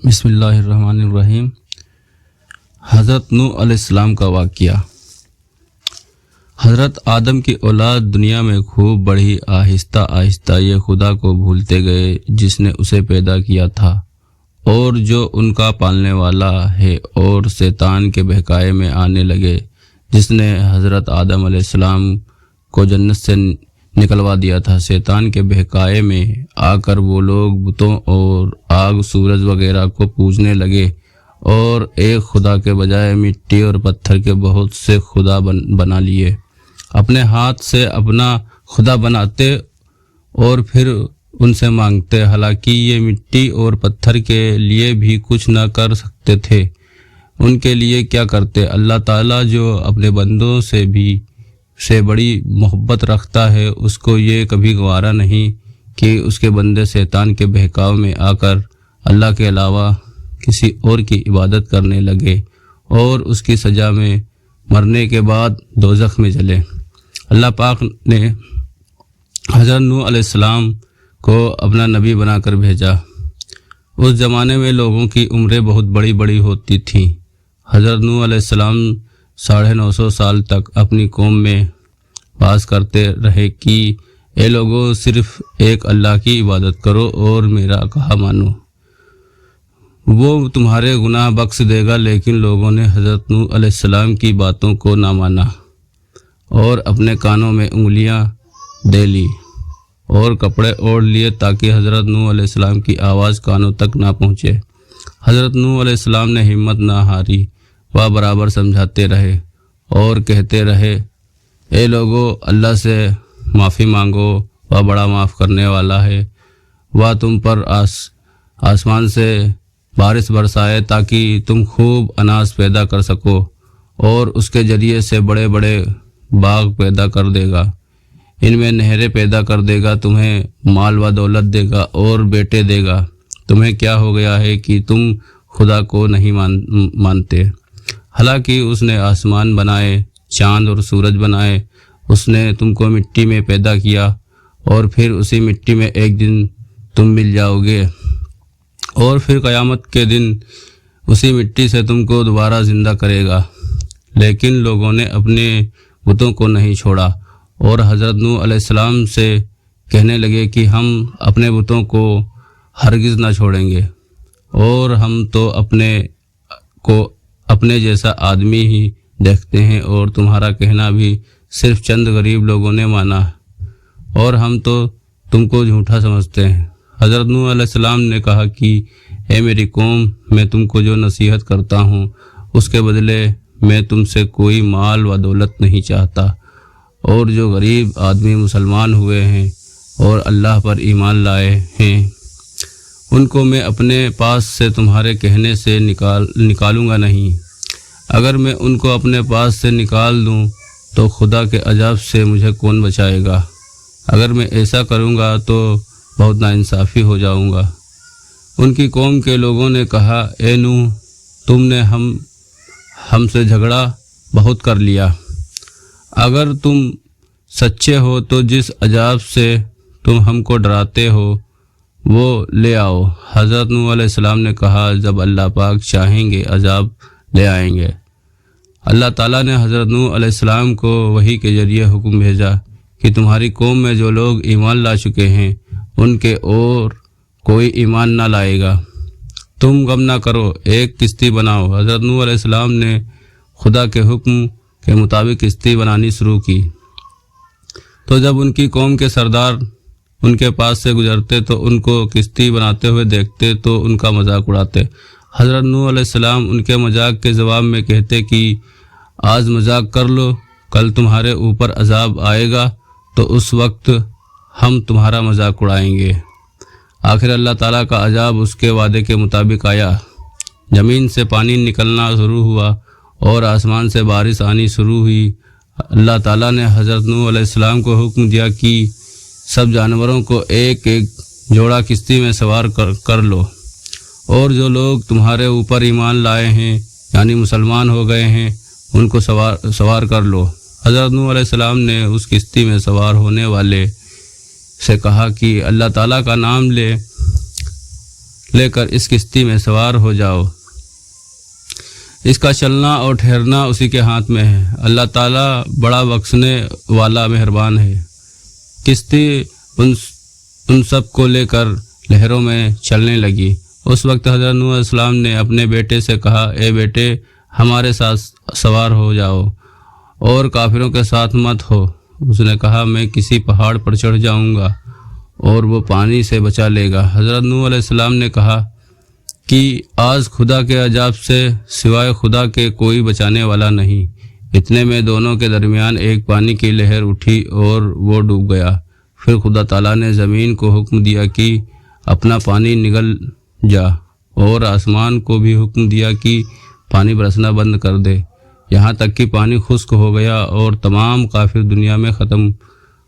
بسم اللہ الرحمن الرحیم۔ حضرت نوح علیہ السلام کا واقعہ۔ حضرت آدم کی اولاد دنیا میں خوب بڑھی، آہستہ آہستہ یہ خدا کو بھولتے گئے جس نے اسے پیدا کیا تھا اور جو ان کا پالنے والا ہے، اور شیطان کے بہکائے میں آنے لگے جس نے حضرت آدم علیہ السلام کو جنت سے نکلوا دیا تھا۔ شیطان کے بہکائے میں آ کر وہ لوگ بتوں اور آگ، سورج وغیرہ کو پوجنے لگے اور ایک خدا کے بجائے مٹی اور پتھر کے بہت سے خدا بنا لیے۔ اپنے ہاتھ سے اپنا خدا بناتے اور پھر ان سے مانگتے، حالانکہ یہ مٹی اور پتھر کے لیے بھی کچھ نہ کر سکتے تھے۔ ان کے لیے کیا کرتے؟ اللہ تعالیٰ جو اپنے بندوں سے بڑی محبت رکھتا ہے، اس کو یہ کبھی گوارا نہیں کہ اس کے بندے شیطان کے بہکاؤ میں آ کر اللہ کے علاوہ کسی اور کی عبادت کرنے لگے اور اس کی سزا میں مرنے کے بعد دوزخ میں جلے۔ اللہ پاک نے حضرت نوح علیہ السلام کو اپنا نبی بنا کر بھیجا۔ اس زمانے میں لوگوں کی عمریں بہت بڑی بڑی ہوتی تھیں۔ حضرت نوح علیہ السلام 950 سال تک اپنی قوم میں باز کرتے رہے کہ اے لوگوں، صرف ایک اللہ کی عبادت کرو اور میرا کہا مانو، وہ تمہارے گناہ بخش دے گا۔ لیکن لوگوں نے حضرت نوح علیہ السلام کی باتوں کو نہ مانا اور اپنے کانوں میں انگلیاں دے لی اور کپڑے اوڑھ لیے تاکہ حضرت نوح علیہ السلام کی آواز کانوں تک نہ پہنچے۔ حضرت نوح علیہ السلام نے ہمت نہ ہاری، وہ برابر سمجھاتے رہے اور کہتے رہے، اے لوگو، اللہ سے معافی مانگو، وہ بڑا معاف کرنے والا ہے۔ وہ تم پر آسمان سے بارش برسائے تاکہ تم خوب اناج پیدا کر سکو اور اس کے ذریعے سے بڑے بڑے باغ پیدا کر دے گا، ان میں نہریں پیدا کر دے گا، تمہیں مال و دولت دے گا اور بیٹے دے گا۔ تمہیں کیا ہو گیا ہے کہ تم خدا کو نہیں مانتے؟ حالانکہ اس نے آسمان بنائے، چاند اور سورج بنائے، اس نے تم کو مٹی میں پیدا کیا اور پھر اسی مٹی میں ایک دن تم مل جاؤ گے اور پھر قیامت کے دن اسی مٹی سے تم کو دوبارہ زندہ کرے گا۔ لیکن لوگوں نے اپنے بتوں کو نہیں چھوڑا اور حضرت نوح علیہ السلام سے کہنے لگے کہ ہم اپنے بتوں کو ہرگز نہ چھوڑیں گے اور ہم تو اپنے جیسا آدمی ہی دیکھتے ہیں اور تمہارا کہنا بھی صرف چند غریب لوگوں نے مانا اور ہم تو تم کو جھوٹا سمجھتے ہیں۔ حضرت نوح علیہ السلام نے کہا کہ اے میری قوم، میں تم کو جو نصیحت کرتا ہوں اس کے بدلے میں تم سے کوئی مال و دولت نہیں چاہتا، اور جو غریب آدمی مسلمان ہوئے ہیں اور اللہ پر ایمان لائے ہیں ان کو میں اپنے پاس سے تمہارے کہنے سے نکالوں گا نہیں۔ اگر میں ان کو اپنے پاس سے نکال دوں تو خدا کے عذاب سے مجھے کون بچائے گا؟ اگر میں ایسا کروں گا تو بہت ناانصافی ہو جاؤں گا۔ ان کی قوم کے لوگوں نے کہا، اے نوح، تم نے ہم سے جھگڑا بہت کر لیا۔ اگر تم سچے ہو تو جس عذاب سے تم ہم کو ڈراتے ہو وہ لے آؤ۔ حضرت نوح علیہ السلام نے کہا، جب اللہ پاک چاہیں گے عذاب لے آئیں گے۔ اللہ تعالیٰ نے حضرت نوح علیہ السلام کو وحی کے ذریعے حکم بھیجا کہ تمہاری قوم میں جو لوگ ایمان لا چکے ہیں ان کے اور کوئی ایمان نہ لائے گا۔ تم غم نہ کرو، ایک کشتی بناؤ۔ حضرت نوح علیہ السلام نے خدا کے حکم کے مطابق کشتی بنانی شروع کی۔ تو جب ان کی قوم کے سردار ان کے پاس سے گزرتے تو ان کو کشتی بناتے ہوئے دیکھتے تو ان کا مذاق اڑاتے۔ حضرت نوح علیہ السلام ان کے مذاق کے جواب میں کہتے کہ آج مذاق کر لو، کل تمہارے اوپر عذاب آئے گا تو اس وقت ہم تمہارا مذاق اڑائیں گے۔ آخر اللہ تعالیٰ کا عذاب اس کے وعدے کے مطابق آیا۔ زمین سے پانی نکلنا شروع ہوا اور آسمان سے بارش آنی شروع ہوئی۔ اللہ تعالیٰ نے حضرت نوح علیہ السلام کو حکم دیا کہ سب جانوروں کو ایک ایک جوڑا کشتی میں سوار کر لو، اور جو لوگ تمہارے اوپر ایمان لائے ہیں یعنی مسلمان ہو گئے ہیں ان کو سوار کر لو۔ حضرت نوح علیہ السلام نے اس کشتی میں سوار ہونے والے سے کہا کہ اللہ تعالیٰ کا نام لے لے کر اس کشتی میں سوار ہو جاؤ۔ اس کا چلنا اور ٹھہرنا اسی کے ہاتھ میں ہے۔ اللہ تعالیٰ بڑا بخشنے والا مہربان ہے۔ کشتی ان سب کو لے کر لہروں میں چلنے لگی۔ اس وقت حضرت نوح علیہ السلام نے اپنے بیٹے سے کہا، اے بیٹے، ہمارے ساتھ سوار ہو جاؤ اور کافروں کے ساتھ مت ہو۔ اس نے کہا، میں کسی پہاڑ پر چڑھ جاؤں گا اور وہ پانی سے بچا لے گا۔ حضرت نوح علیہ السلام نے کہا کہ آج خدا کے عذاب سے سوائے خدا کے کوئی بچانے والا نہیں۔ اتنے میں دونوں کے درمیان ایک پانی کی لہر اٹھی اور وہ ڈوب گیا۔ پھر خدا تعالیٰ نے زمین کو حکم دیا کہ اپنا پانی نگل جا، اور آسمان کو بھی حکم دیا کہ پانی برسنا بند کر دے، یہاں تک کہ پانی خشک ہو گیا اور تمام کافر دنیا میں ختم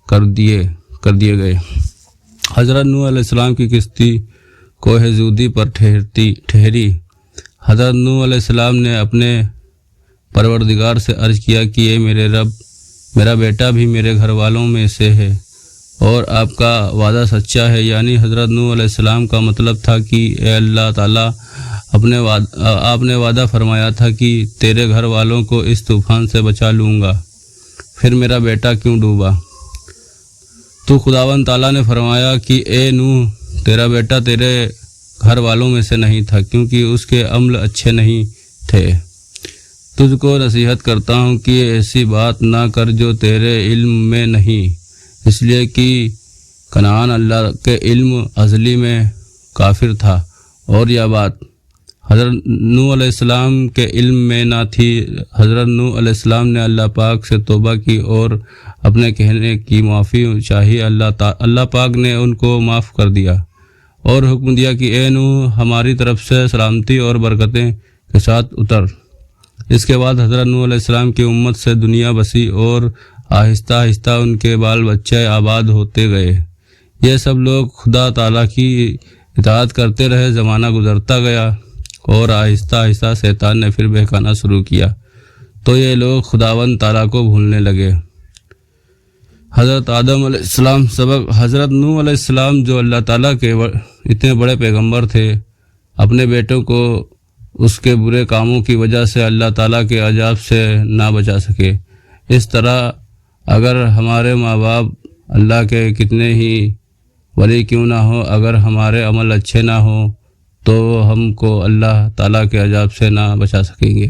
کر دیے گئے۔ حضرت نوح علیہ السلام کی کشتی کوہ زودی پر ٹھہری۔ حضرت نوح علیہ السلام نے اپنے پروردگار سے عرض کیا کہ اے میرے رب، میرا بیٹا بھی میرے گھر والوں میں سے ہے اور آپ کا وعدہ سچا ہے۔ یعنی حضرت نوح علیہ السلام کا مطلب تھا کہ اے اللہ تعالیٰ، آپ نے وعدہ فرمایا تھا کہ تیرے گھر والوں کو اس طوفان سے بچا لوں گا، پھر میرا بیٹا کیوں ڈوبا؟ تو خداوند تعالیٰ نے فرمایا کہ اے نوح، تیرا بیٹا تیرے گھر والوں میں سے نہیں تھا، کیونکہ اس کے عمل اچھے نہیں تھے۔ تجھ کو نصیحت کرتا ہوں کہ ایسی بات نہ کر جو تیرے علم میں نہیں، اس لیے کہ کنعان اللہ کے علم ازلی میں کافر تھا، اور یہ بات حضرت نوح علیہ السلام کے علم میں نہ تھی۔ حضرت نوح علیہ السلام نے اللہ پاک سے توبہ کی اور اپنے کہنے کی معافی چاہی۔ اللہ پاک نے ان کو معاف کر دیا اور حکم دیا کہ اے نوح، ہماری طرف سے سلامتی اور برکتیں کے ساتھ اتر۔ اس کے بعد حضرت نوح علیہ السلام کی امت سے دنیا بسی اور آہستہ آہستہ ان کے بال بچے آباد ہوتے گئے۔ یہ سب لوگ خدا تعالیٰ کی اطاعت کرتے رہے۔ زمانہ گزرتا گیا اور آہستہ آہستہ شیطان نے پھر بہکانا شروع کیا، تو یہ لوگ خداوند تعالیٰ کو بھولنے لگے۔ حضرت آدم علیہ السلام سبق۔ حضرت نوح علیہ السلام جو اللہ تعالیٰ کے اتنے بڑے پیغمبر تھے، اپنے بیٹوں کو اس کے برے کاموں کی وجہ سے اللہ تعالیٰ کے عذاب سے نہ بچا سکے۔ اس طرح اگر ہمارے ماں باپ اللہ کے کتنے ہی ولی کیوں نہ ہو، اگر ہمارے عمل اچھے نہ ہوں تو ہم کو اللہ تعالیٰ کے عذاب سے نہ بچا سکیں گے۔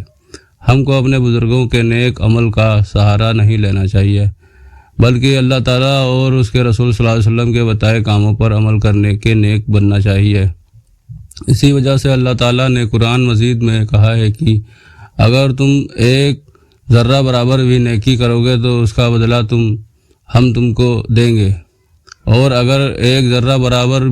ہم کو اپنے بزرگوں کے نیک عمل کا سہارا نہیں لینا چاہیے، بلکہ اللہ تعالیٰ اور اس کے رسول صلی اللہ علیہ وسلم کے بتائے کاموں پر عمل کرنے کے نیک بننا چاہیے۔ اسی وجہ سے اللہ تعالیٰ نے قرآن مجید میں کہا ہے کہ اگر تم ایک ذرہ برابر بھی نیکی کرو گے تو اس کا بدلہ ہم تم کو دیں گے، اور اگر ایک ذرہ برابر